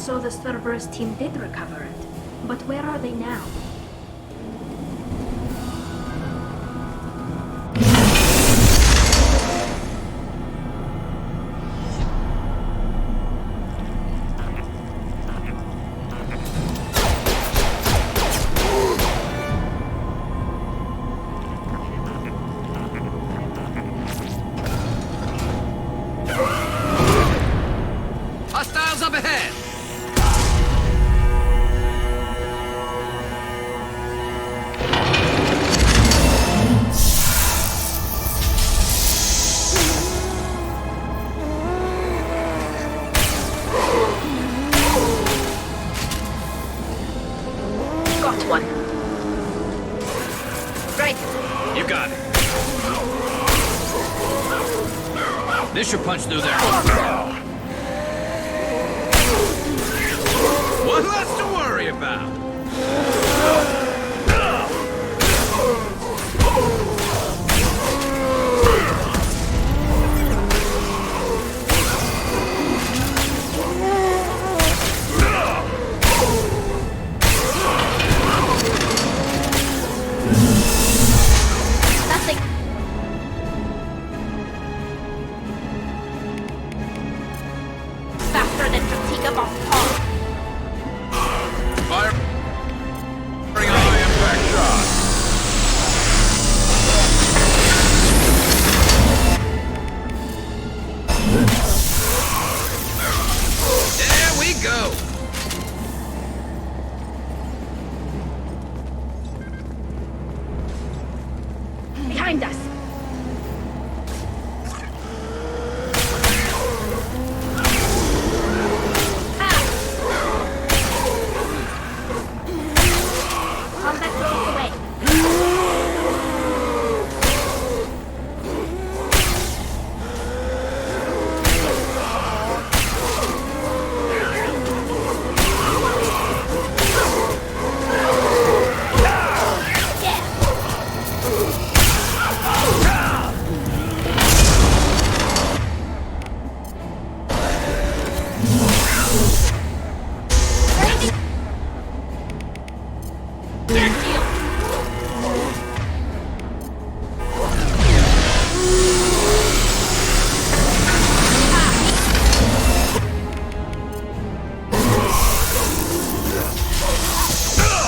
So the Cerberus team did recover it. But where are they now? Hostiles up ahead! Got one. Right. You got it. This should punch through there. One less to worry about. Nothing. Faster than fatigue off Paul. Fire. Bring a high impact shot. There we go. Behind us. Combat rolls away.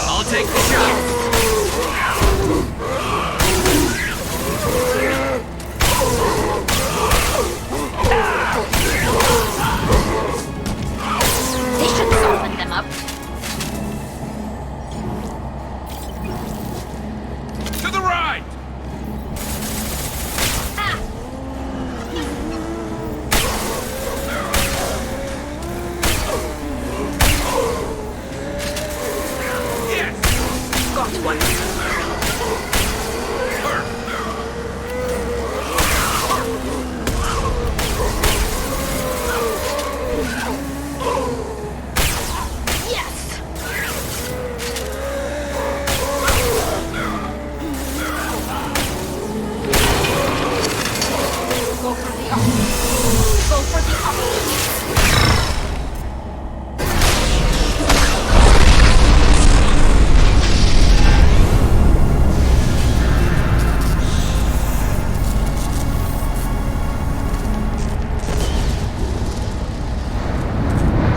I'll take the shot. This should soften them up. To the right. Yes. Got one. Yes. Go for the up. Go for the up.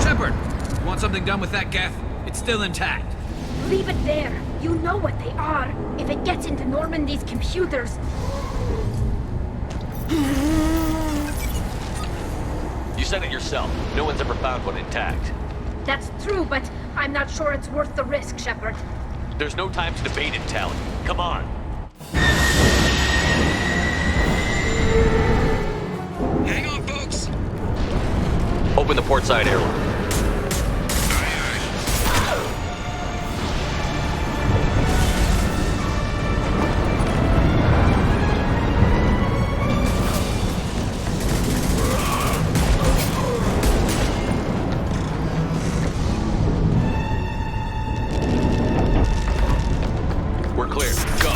Shepard, want something done with that Geth? It's still intact. Leave it there. You know what they are. If it gets into Normandy's computers. You said it yourself. No one's ever found one intact. That's true, but I'm not sure it's worth the risk, Shepard. There's no time to debate it, Tally. Come on. Hang on, folks. Open the port side airlock. We're clear. Go.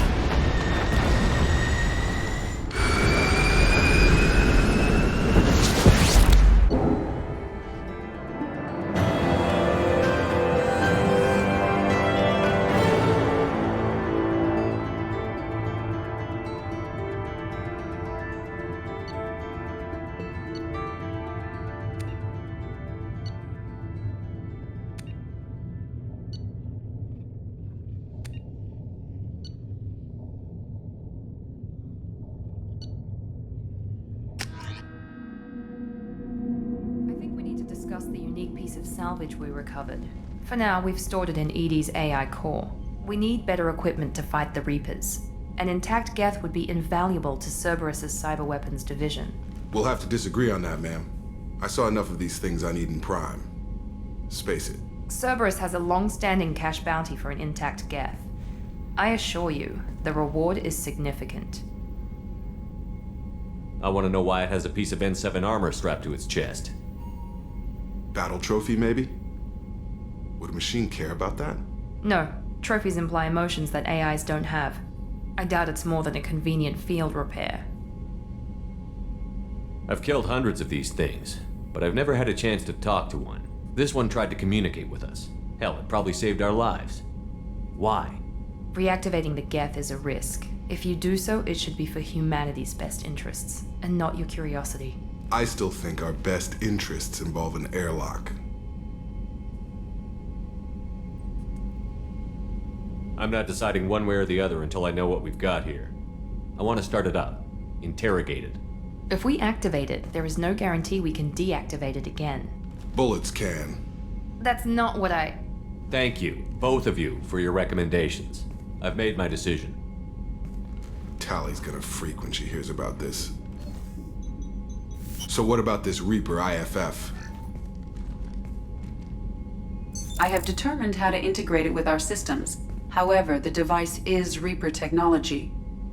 salvage we recovered. For now, we've stored it in Edie's AI core. We need better equipment to fight the Reapers. An intact Geth would be invaluable to Cerberus's cyber weapons division. We'll have to disagree on that, ma'am. I saw enough of these things I need in Prime. Space it. Cerberus has a long-standing cash bounty for an intact Geth. I assure you, the reward is significant. I want to know why it has a piece of N7 armor strapped to its chest. Battle trophy, maybe? Would a machine care about that? No, trophies imply emotions that AIs don't have. I doubt it's more than a convenient field repair. I've killed hundreds of these things, but I've never had a chance to talk to one. This one tried to communicate with us. Hell, it probably saved our lives. Why? Reactivating the Geth is a risk. If you do so, it should be for humanity's best interests, and not your curiosity. I still think our best interests involve an airlock. I'm not deciding one way or the other until I know what we've got here. I want to start it up. Interrogate it. If we activate it, there is no guarantee we can deactivate it again. Bullets can. That's not what I... Thank you, both of you, for your recommendations. I've made my decision. Tally's gonna freak when she hears about this. So what about this Reaper IFF? I have determined how to integrate it with our systems. However, the device is Reaper technology.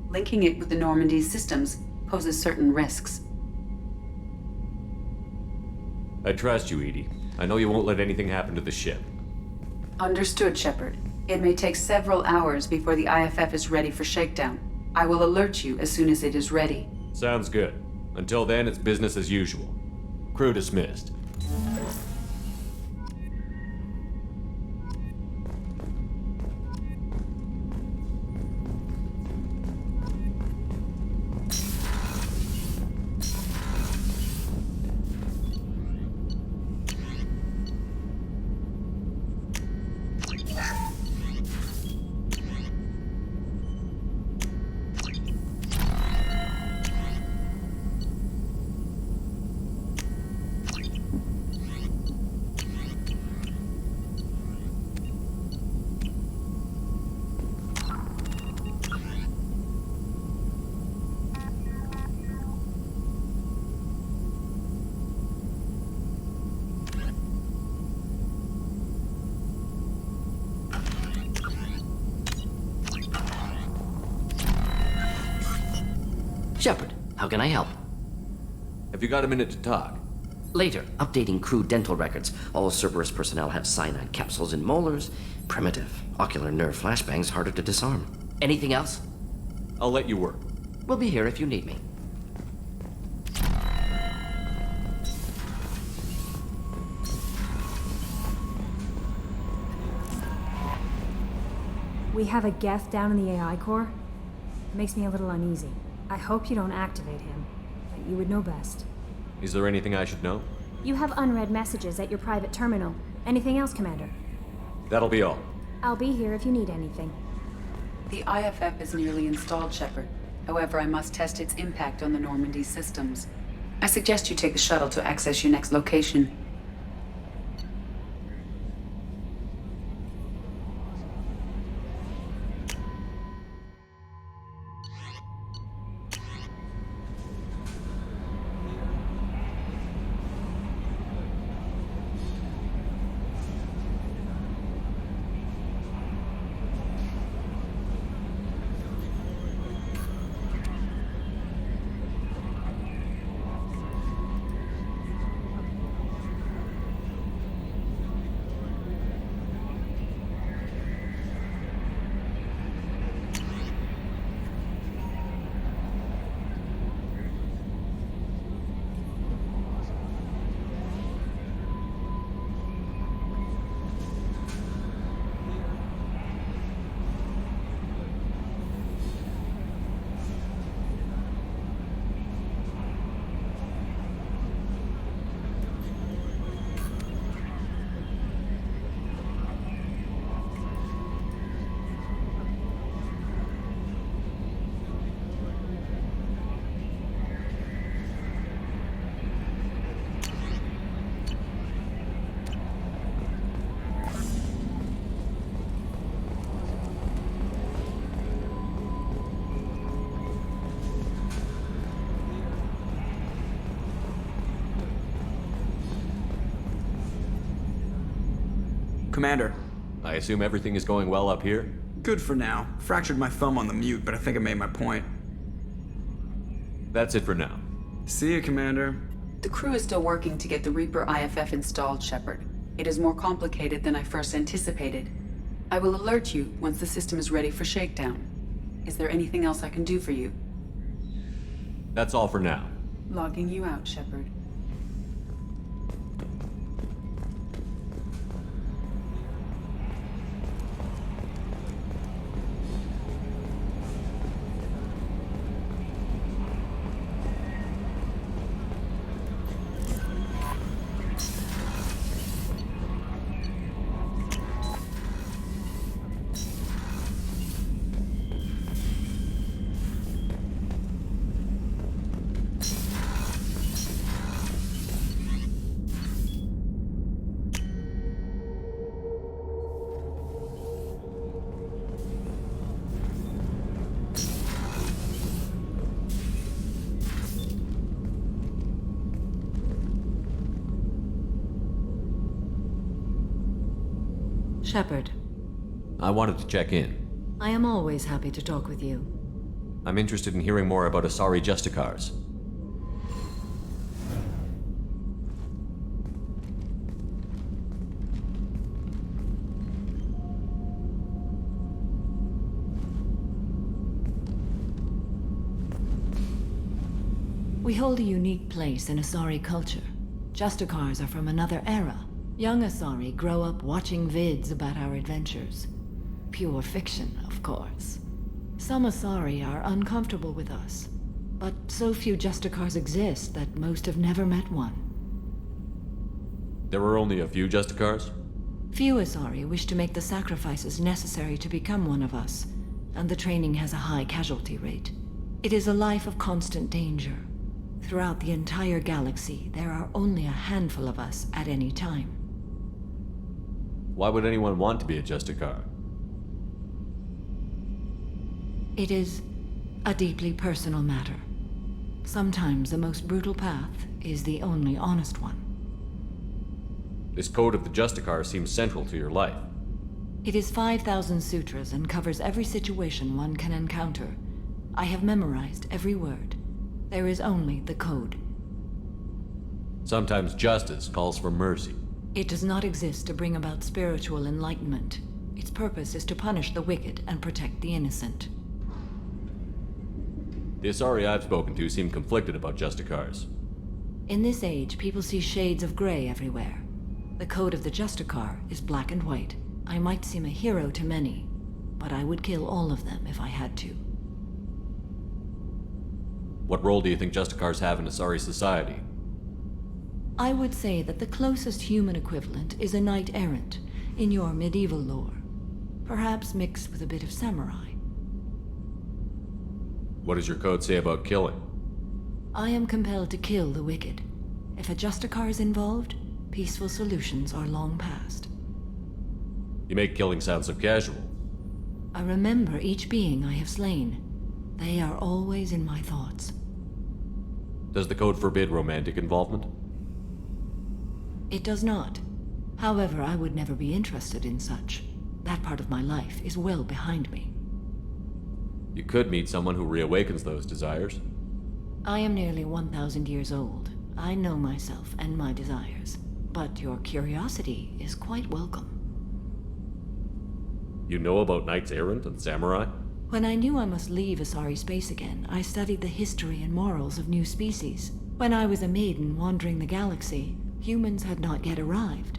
Linking it with the Normandy's systems poses certain risks. I trust you, Edie. I know you won't let anything happen to the ship. Understood, Shepard. It may take several hours before the IFF is ready for shakedown. I will alert you as soon as it is ready. Sounds good. Until then, it's business as usual. Crew dismissed. Shepard, how can I help? Have you got a minute to talk? Later, updating crew dental records. All Cerberus personnel have cyanide capsules in molars. Primitive. Ocular nerve flashbangs harder to disarm. Anything else? I'll let you work. We'll be here if you need me. We have a Geth down in the AI core. Makes me a little uneasy. I hope you don't activate him, but you would know best. Is there anything I should know? You have unread messages at your private terminal. Anything else, Commander? That'll be all. I'll be here if you need anything. The IFF is nearly installed, Shepard. However, I must test its impact on the Normandy systems. I suggest you take the shuttle to access your next location. Commander. I assume everything is going well up here? Good for now. Fractured my thumb on the mute, but I think I made my point. That's it for now. See you, Commander. The crew is still working to get the Reaper IFF installed, Shepard. It is more complicated than I first anticipated. I will alert you once the system is ready for shakedown. Is there anything else I can do for you? That's all for now. Logging you out, Shepard. Shepard, I wanted to check in. I am always happy to talk with you. I'm interested in hearing more about Asari Justicars. We hold a unique place in Asari culture. Justicars are from another era. Young Asari grow up watching vids about our adventures. Pure fiction, of course. Some Asari are uncomfortable with us, but so few Justicars exist that most have never met one. There were only a few Justicars? Few Asari wish to make the sacrifices necessary to become one of us, and the training has a high casualty rate. It is a life of constant danger. Throughout the entire galaxy, there are only a handful of us at any time. Why would anyone want to be a Justicar? It is a deeply personal matter. Sometimes the most brutal path is the only honest one. This code of the Justicar seems central to your life. It is 5,000 sutras and covers every situation one can encounter. I have memorized every word. There is only the code. Sometimes justice calls for mercy. It does not exist to bring about spiritual enlightenment. Its purpose is to punish the wicked and protect the innocent. The Asari I've spoken to seem conflicted about Justicars. In this age, people see shades of gray everywhere. The code of the Justicar is black and white. I might seem a hero to many, but I would kill all of them if I had to. What role do you think Justicars have in Asari society? I would say that the closest human equivalent is a knight-errant in your medieval lore. Perhaps mixed with a bit of samurai. What does your code say about killing? I am compelled to kill the wicked. If a Justicar is involved, peaceful solutions are long past. You make killing sound so casual. I remember each being I have slain. They are always in my thoughts. Does the code forbid romantic involvement? It does not. However, I would never be interested in such. That part of my life is well behind me. You could meet someone who reawakens those desires. I am nearly 1,000 years old. I know myself and my desires. But your curiosity is quite welcome. You know about knights errant and samurai? When I knew I must leave Asari space again, I studied the history and morals of new species. When I was a maiden wandering the galaxy, humans had not yet arrived.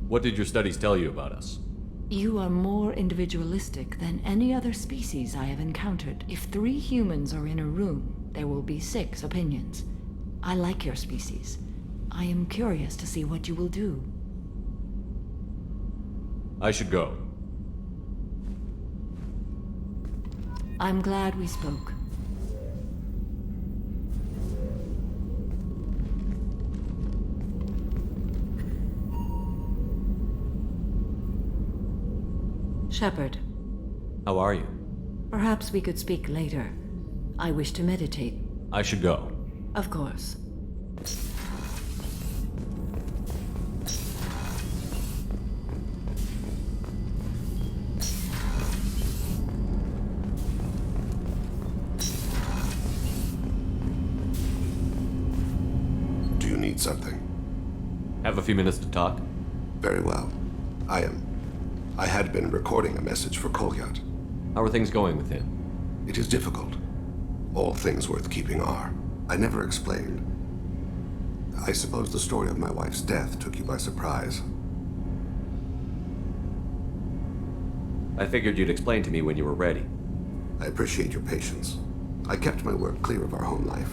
What did your studies tell you about us? You are more individualistic than any other species I have encountered. If 3 humans are in a room, there will be 6 opinions. I like your species. I am curious to see what you will do. I should go. I'm glad we spoke. Shepard. How are you? Perhaps we could speak later. I wish to meditate. I should go. Of course. something? Have a few minutes to talk? Very well. I had been recording a message for Kolyat. How are things going with him? It is difficult. All things worth keeping are. I never explained. I suppose the story of my wife's death took you by surprise. I figured you'd explain to me when you were ready. I appreciate your patience. I kept my work clear of our home life.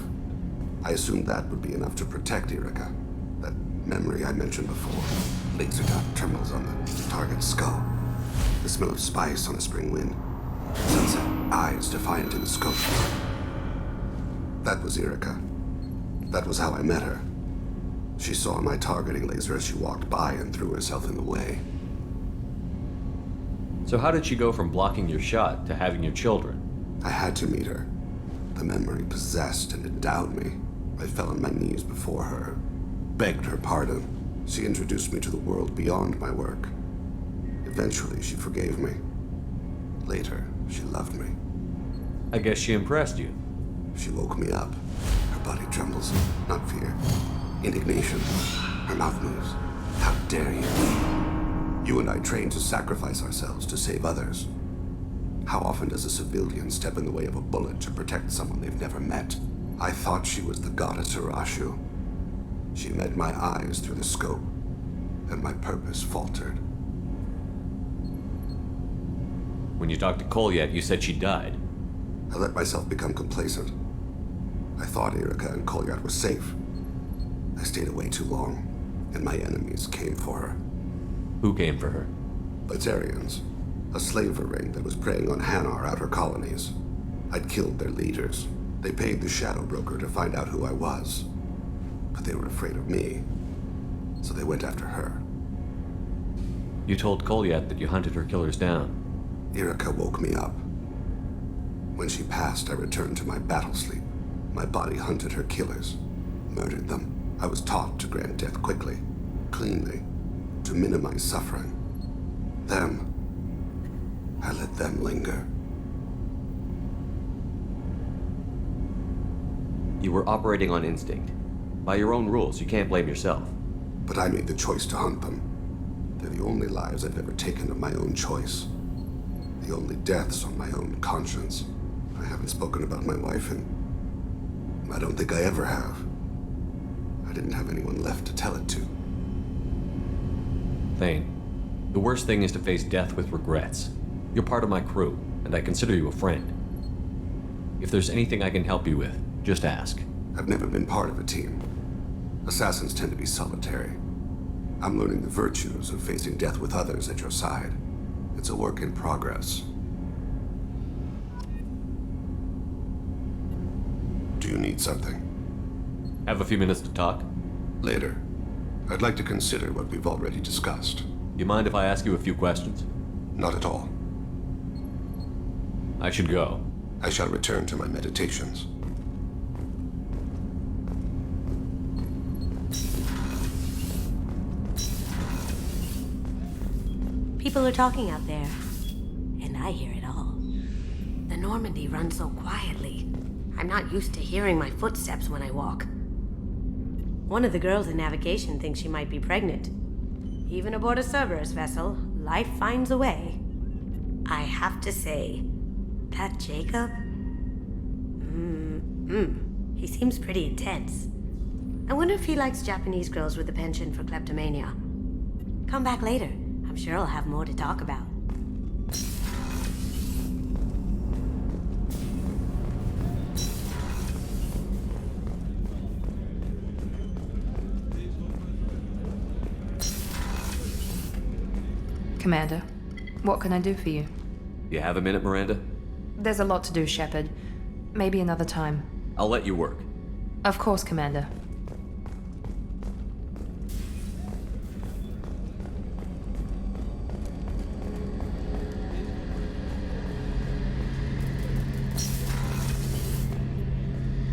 I assumed that would be enough to protect Erica. That memory I mentioned before. Laser dot terminals on the target's skull. The smell of spice on a spring wind. Sunset eyes defiant in the scope. That was Erica. That was how I met her. She saw my targeting laser as she walked by and threw herself in the way. So how did she go from blocking your shot to having your children? I had to meet her. The memory possessed and endowed me. I fell on my knees before her, begged her pardon. She introduced me to the world beyond my work. Eventually, she forgave me. Later, she loved me. I guess she impressed you. She woke me up. Her body trembles, not fear. Indignation. Her mouth moves. How dare you? You and I trained to sacrifice ourselves to save others. How often does a civilian step in the way of a bullet to protect someone they've never met? I thought she was the goddess Arashu. She met my eyes through the scope, and my purpose faltered. When you talked to Kolyat, you said she died. I let myself become complacent. I thought Erica and Kolyat were safe. I stayed away too long, and my enemies came for her. Who came for her? Batarians. A slaver ring that was preying on Hanar outer colonies. I'd killed their leaders. They paid the shadow broker to find out who I was. But they were afraid of me, so they went after her. You told Kolyat that you hunted her killers down. Erica woke me up. When she passed, I returned to my battle sleep. My body hunted her killers, murdered them. I was taught to grant death quickly, cleanly, to minimize suffering. Them, I let them linger. You were operating on instinct. By your own rules, you can't blame yourself. But I made the choice to hunt them. They're the only lives I've ever taken of my own choice. The only deaths on my own conscience. I haven't spoken about my wife, and I don't think I ever have. I didn't have anyone left to tell it to. Thane, the worst thing is to face death with regrets. You're part of my crew, and I consider you a friend. If there's anything I can help you with, just ask. I've never been part of a team. Assassins tend to be solitary. I'm learning the virtues of facing death with others at your side. It's a work in progress. Do you need something? Have a few minutes to talk? Later. I'd like to consider what we've already discussed. You mind if I ask you a few questions? Not at all. I should go. I shall return to my meditations. People are talking out there, and I hear it all. The Normandy runs so quietly. I'm not used to hearing my footsteps when I walk. One of the girls in navigation thinks she might be pregnant. Even aboard a Cerberus vessel, life finds a way. I have to say, that Jacob? He seems pretty intense. I wonder if he likes Japanese girls with a penchant for kleptomania. Come back later. I'm sure I'll have more to talk about. Commander, what can I do for you? You have a minute, Miranda? There's a lot to do, Shepard. Maybe another time. I'll let you work. Of course, Commander.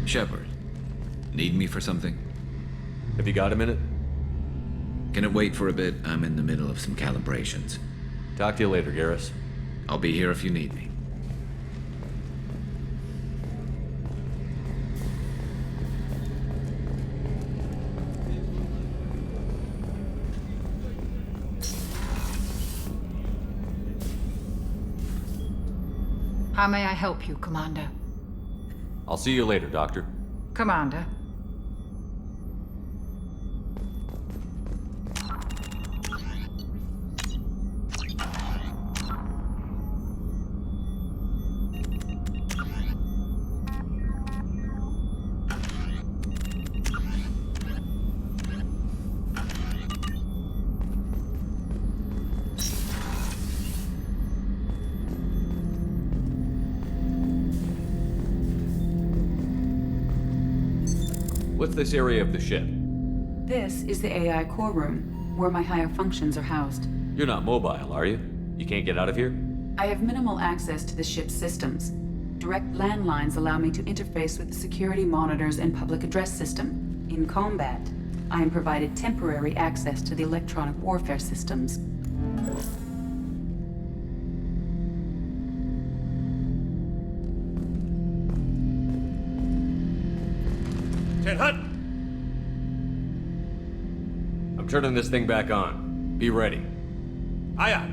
Shepard, need me for something? Have you got a minute? Can it wait for a bit? I'm in the middle of some calibrations. Talk to you later, Garrus. I'll be here if you need me. How may I help you, Commander? I'll see you later, Doctor. Commander. What's this area of the ship? This is the AI core room, where my higher functions are housed. You're not mobile, are you? You can't get out of here? I have minimal access to the ship's systems. Direct landlines allow me to interface with the security monitors and public address system. In combat, I am provided temporary access to the electronic warfare systems. Hut! I'm turning this thing back on. Be ready. Aye aye.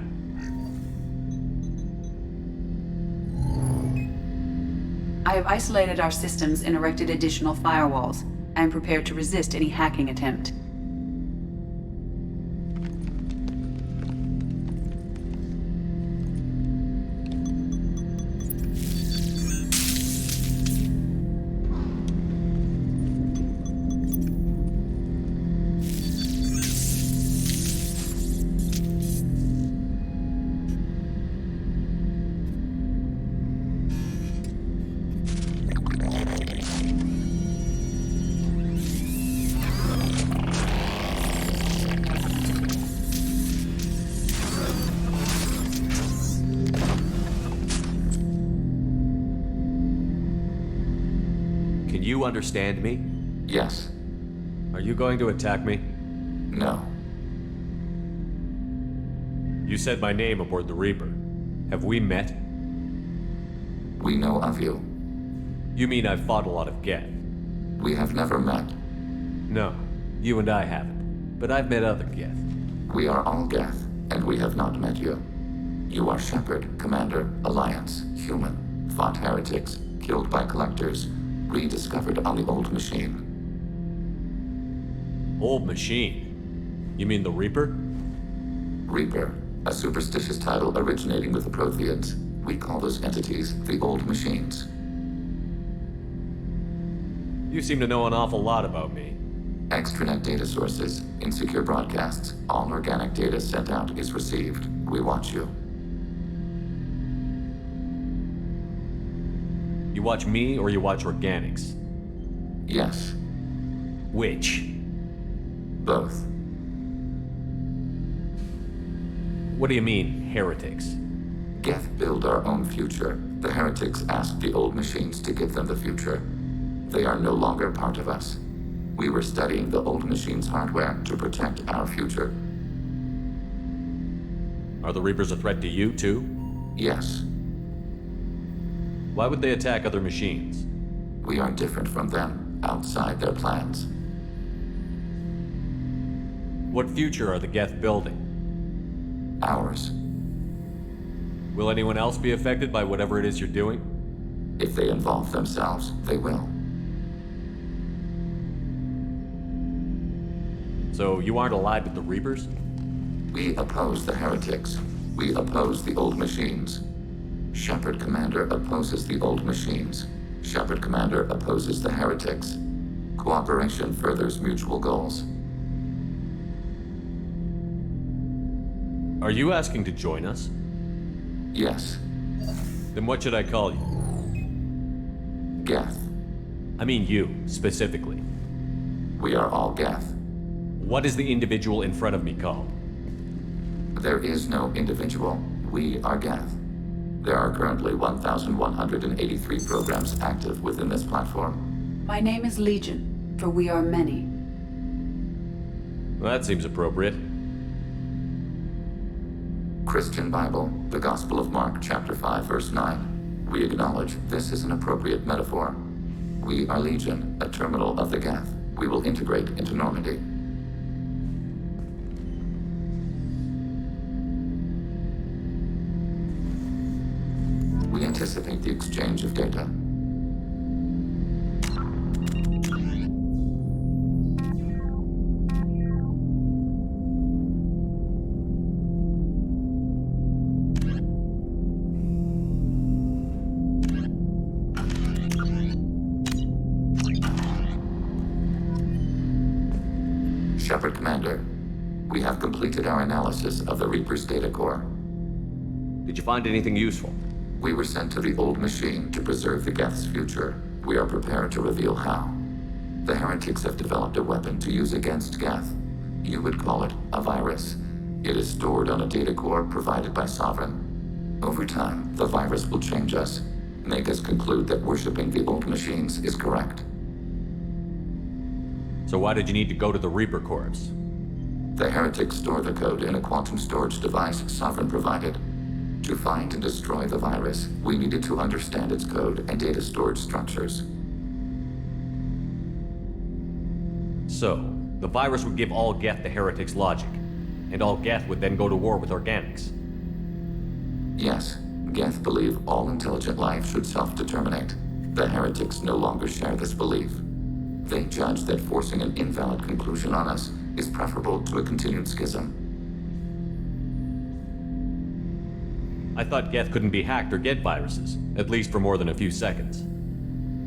I have isolated our systems and erected additional firewalls. I am prepared to resist any hacking attempt. Can you understand me? Yes. Are you going to attack me? No. You said my name aboard the Reaper. Have we met? We know of you. You mean I've fought a lot of Geth? We have never met. No, you and I haven't. But I've met other Geth. We are all Geth, and we have not met you. You are Shepard, Commander, Alliance, human, fought heretics, killed by collectors, rediscovered on the old machine. Old machine? You mean the Reaper? Reaper, a superstitious title originating with the Protheans. We call those entities the old machines. You seem to know an awful lot about me. Extranet data sources, insecure broadcasts, all organic data sent out is received. We watch you. You watch me or you watch organics? Yes. Which? Both. What do you mean, heretics? Geth build our own future. The heretics asked the old machines to give them the future. They are no longer part of us. We were studying the old machines' hardware to protect our future. Are the Reapers a threat to you, too? Yes. Why would they attack other machines? We are different from them, outside their plans. What future are the Geth building? Ours. Will anyone else be affected by whatever it is you're doing? If they involve themselves, they will. So you aren't allied with the Reapers? We oppose the heretics. We oppose the old machines. Shepard Commander opposes the old machines. Shepard Commander opposes the heretics. Cooperation furthers mutual goals. Are you asking to join us? Yes. Then what should I call you? Geth. I mean you, specifically. We are all Geth. What is the individual in front of me called? There is no individual. We are Geth. There are currently 1,183 programs active within this platform. My name is Legion, for we are many. Well, that seems appropriate. Christian Bible, the Gospel of Mark, chapter 5, verse 9. We acknowledge this is an appropriate metaphor. We are Legion, a terminal of the Geth. We will integrate into Normandy. We We anticipate the exchange of data. Shepard Commander, we have completed our analysis of the Reaper's data core. Did you find anything useful? We were sent to the old machine to preserve the Geth's future. We are prepared to reveal how. The heretics have developed a weapon to use against Geth. You would call it a virus. It is stored on a data core provided by Sovereign. Over time, the virus will change us, make us conclude that worshipping the old machines is correct. So why did you need to go to the Reaper Corps? The heretics store the code in a quantum storage device Sovereign provided. To find and destroy the virus, we needed to understand its code and data storage structures. So, the virus would give all Geth the heretics' logic, and all Geth would then go to war with organics. Yes, Geth believe all intelligent life should self-determinate. The heretics no longer share this belief. They judge that forcing an invalid conclusion on us is preferable to a continued schism. I thought Geth couldn't be hacked or get viruses, at least for more than a few seconds.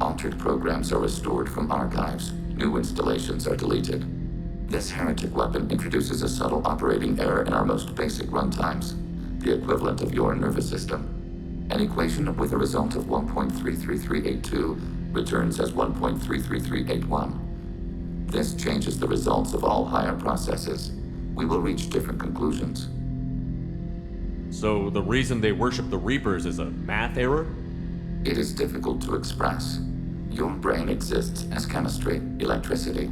Altered programs are restored from archives. New installations are deleted. This heretic weapon introduces a subtle operating error in our most basic runtimes, the equivalent of your nervous system. An equation with a result of 1.33382 returns as 1.33381. This changes the results of all higher processes. We will reach different conclusions. So the reason they worship the Reapers is a math error? It is difficult to express. Your brain exists as chemistry, electricity.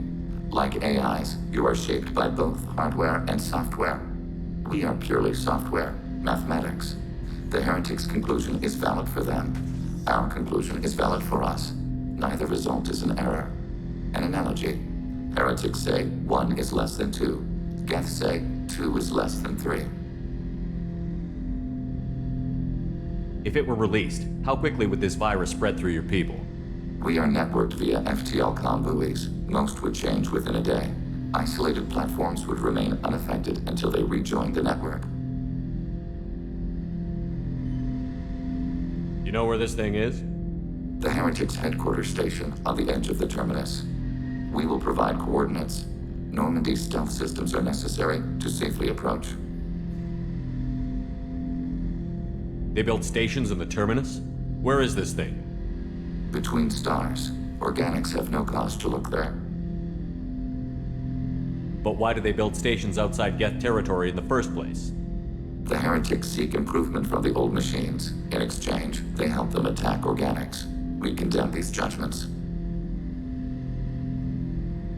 Like AIs, you are shaped by both hardware and software. We are purely software, mathematics. The heretic's conclusion is valid for them. Our conclusion is valid for us. Neither result is an error. An analogy. Heretics say 1 is less than 2. Geth say 2 is less than 3. If it were released, how quickly would this virus spread through your people? We are networked via FTL buoys. Most would change within a day. Isolated platforms would remain unaffected until they rejoin the network. You know where this thing is? The Heretics' headquarters station on the edge of the terminus. We will provide coordinates. Normandy's stealth systems are necessary to safely approach. They built stations in the terminus? Where is this thing? Between stars. Organics have no cause to look there. But why do they build stations outside Geth territory in the first place? The heretics seek improvement from the old machines. In exchange, they help them attack organics. We condemn these judgments.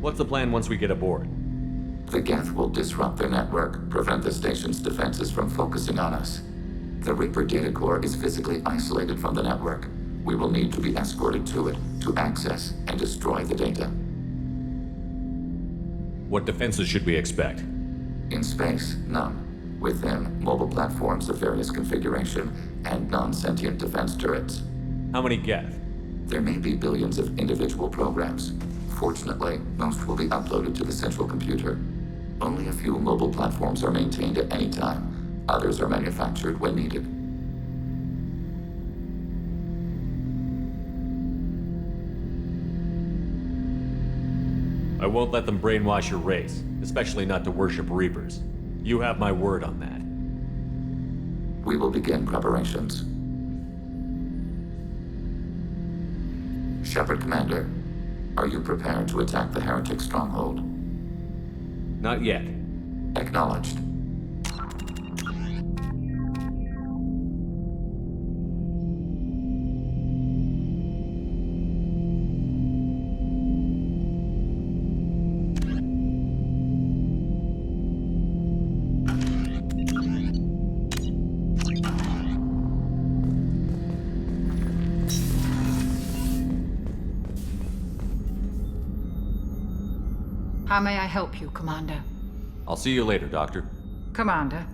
What's the plan once we get aboard? The Geth will disrupt their network, prevent the station's defenses from focusing on us. The Reaper data core is physically isolated from the network. We will need to be escorted to it to access and destroy the data. What defenses should we expect? In space, none. Within, mobile platforms of various configuration and non-sentient defense turrets. How many Geth? There may be billions of individual programs. Fortunately, most will be uploaded to the central computer. Only a few mobile platforms are maintained at any time. Others are manufactured when needed. I won't let them brainwash your race, especially not to worship Reapers. You have my word on that. We will begin preparations. Shepard Commander, are you prepared to attack the heretic stronghold? Not yet. Acknowledged. How may I help you, Commander? I'll see you later, Doctor. Commander.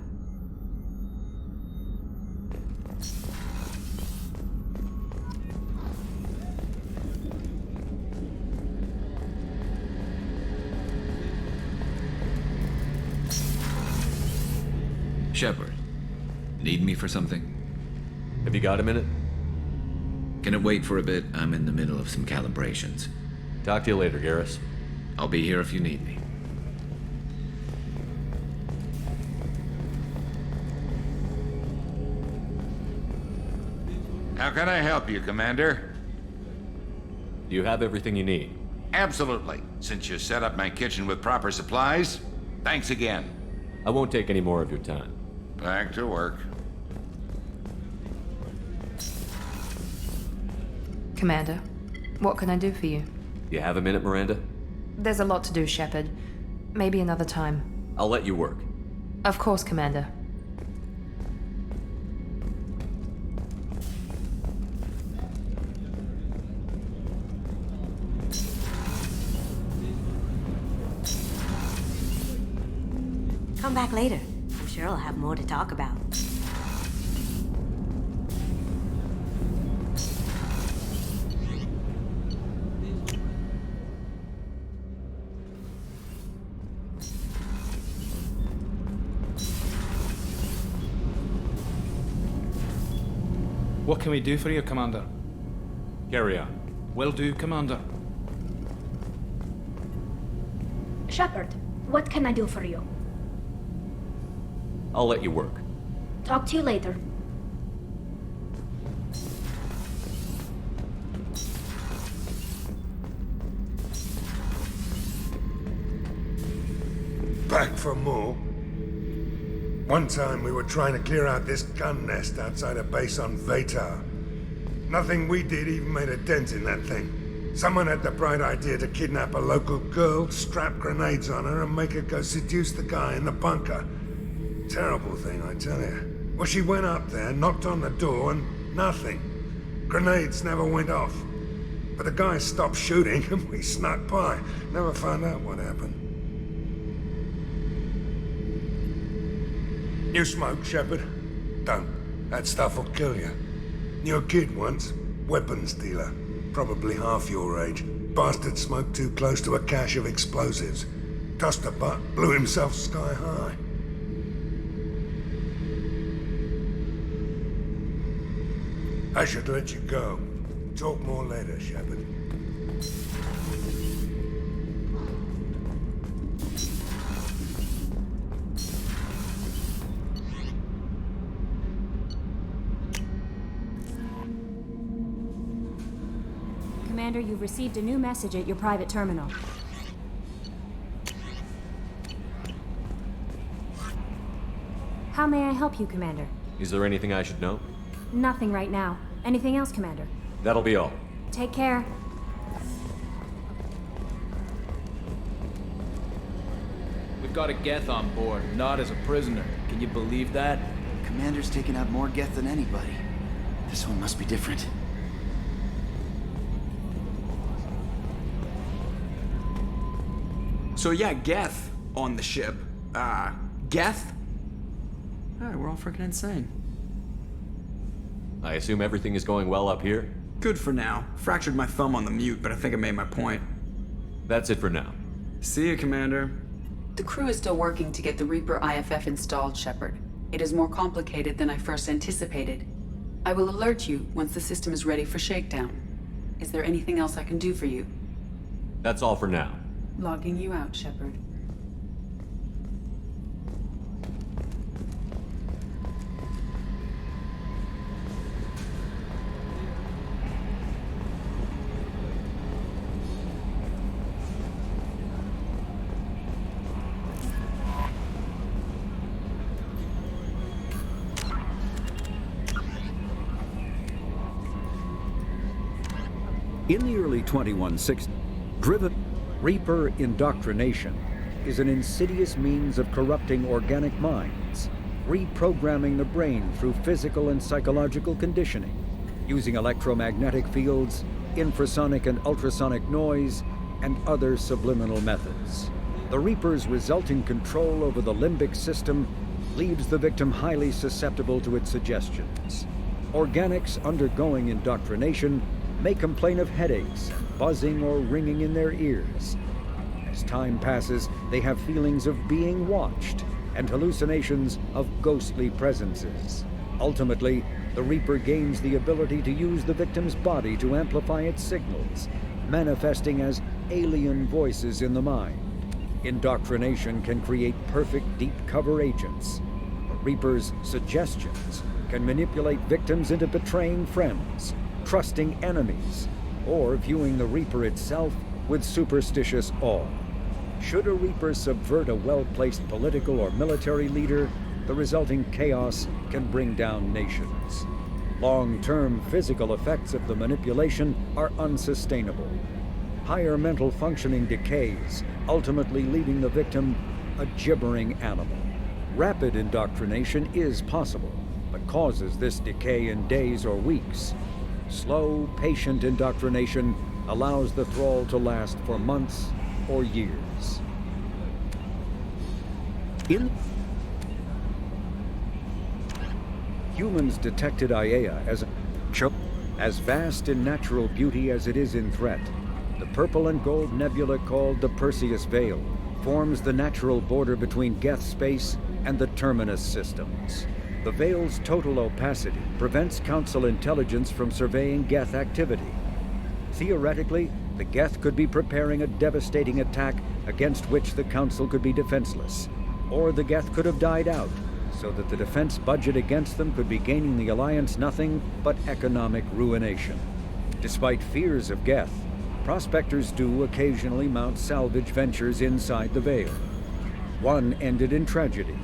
Shepard, need me for something? Have you got a minute? Can it wait for a bit? I'm in the middle of some calibrations. Talk to you later, Garrus. I'll be here if you need me. How can I help you, Commander? Do you have everything you need? Absolutely. Since you set up my kitchen with proper supplies, thanks again. I won't take any more of your time. Back to work. Commander, what can I do for you? You have a minute, Miranda? There's a lot to do, Shepard. Maybe another time. I'll let you work. Of course, Commander. Come back later. I'm sure I'll have more to talk about. What can we do for you, Commander? Carry on. Will do, Commander. Shepard, what can I do for you? I'll let you work. Talk to you later. Back for more? One time we were trying to clear out this gun nest outside a base on Vatar. Nothing we did even made a dent in that thing. Someone had the bright idea to kidnap a local girl, strap grenades on her, and make her go seduce the guy in the bunker. Terrible thing, I tell you. Well, she went up there, knocked on the door, and nothing. Grenades never went off. But the guy stopped shooting, and we snuck by. Never found out what happened. You smoke, Shepard? Don't. That stuff will kill you. Knew a kid once. Weapons dealer. Probably half your age. Bastard smoked too close to a cache of explosives. Tossed a butt, blew himself sky high. I should let you go. Talk more later, Shepard. Commander, you've received a new message at your private terminal. How may I help you, Commander? Is there anything I should know? Nothing right now. Anything else, Commander? That'll be all. Take care. We've got a Geth on board, not as a prisoner. Can you believe that? Commander's taken out more Geth than anybody. This one must be different. So yeah, Geth on the ship. Geth? Alright, we're all freaking insane. I assume everything is going well up here? Good for now. Fractured my thumb on the mute, but I think I made my point. That's it for now. See you, Commander. The crew is still working to get the Reaper IFF installed, Shepard. It is more complicated than I first anticipated. I will alert you once the system is ready for shakedown. Is there anything else I can do for you? That's all for now. Logging you out, Shepard. In the early 2160s, driven Reaper indoctrination is an insidious means of corrupting organic minds, reprogramming the brain through physical and psychological conditioning, using electromagnetic fields, infrasonic and ultrasonic noise, and other subliminal methods. The Reaper's resulting control over the limbic system leaves the victim highly susceptible to its suggestions. Organics undergoing indoctrination may complain of headaches, buzzing or ringing in their ears. As time passes, they have feelings of being watched, and hallucinations of ghostly presences. Ultimately, the Reaper gains the ability to use the victim's body to amplify its signals, manifesting as alien voices in the mind. Indoctrination can create perfect deep cover agents. The Reaper's suggestions can manipulate victims into betraying friends, trusting enemies, or viewing the Reaper itself with superstitious awe. Should a Reaper subvert a well-placed political or military leader, the resulting chaos can bring down nations. Long-term physical effects of the manipulation are unsustainable. Higher mental functioning decays, ultimately leaving the victim a gibbering animal. Rapid indoctrination is possible, but causes this decay in days or weeks. Slow, patient indoctrination allows the thrall to last for months or years. Humans detected Aiea as vast in natural beauty as it is in threat. The purple and gold nebula called the Perseus Veil forms the natural border between Geth space and the Terminus systems. The Veil's total opacity prevents Council intelligence from surveying Geth activity. Theoretically, the Geth could be preparing a devastating attack against which the Council could be defenseless, or the Geth could have died out, so that the defense budget against them could be gaining the Alliance nothing but economic ruination. Despite fears of Geth, prospectors do occasionally mount salvage ventures inside the Veil. One ended in tragedy.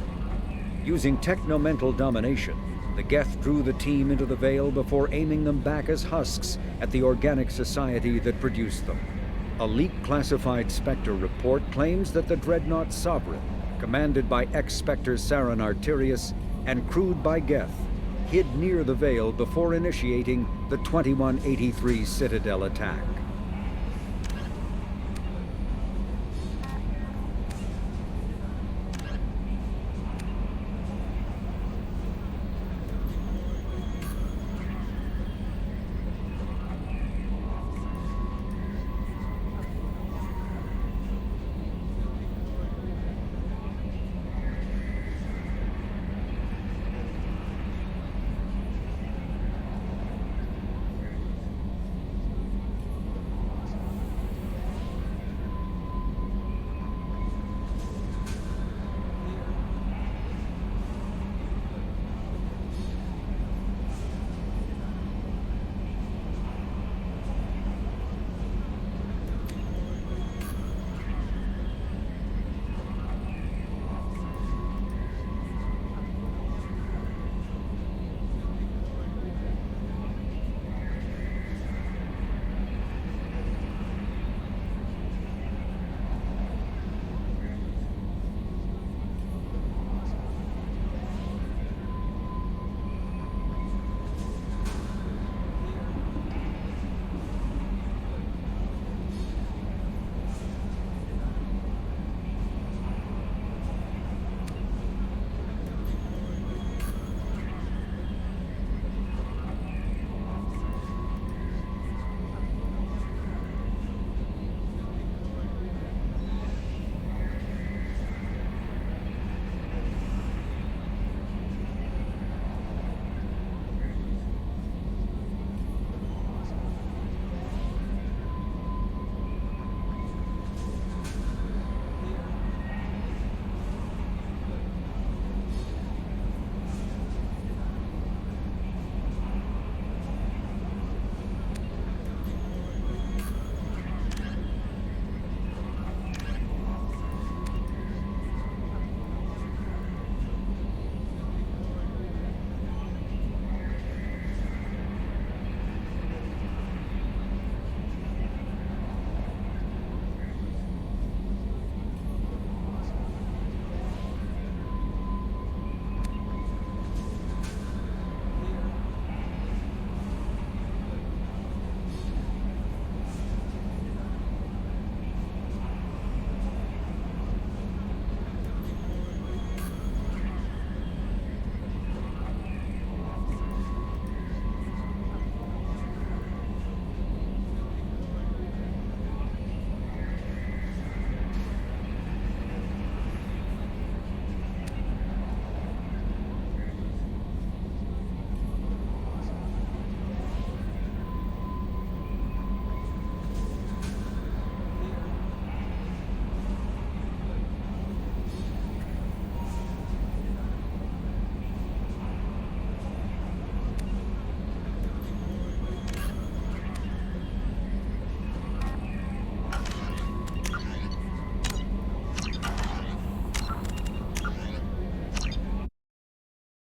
Using technomental domination, the Geth drew the team into the Veil before aiming them back as husks at the organic society that produced them. A leak-classified Spectre report claims that the Dreadnought Sovereign, commanded by ex-Spectre Sarin Arterius and crewed by Geth, hid near the Veil before initiating the 2183 Citadel attack.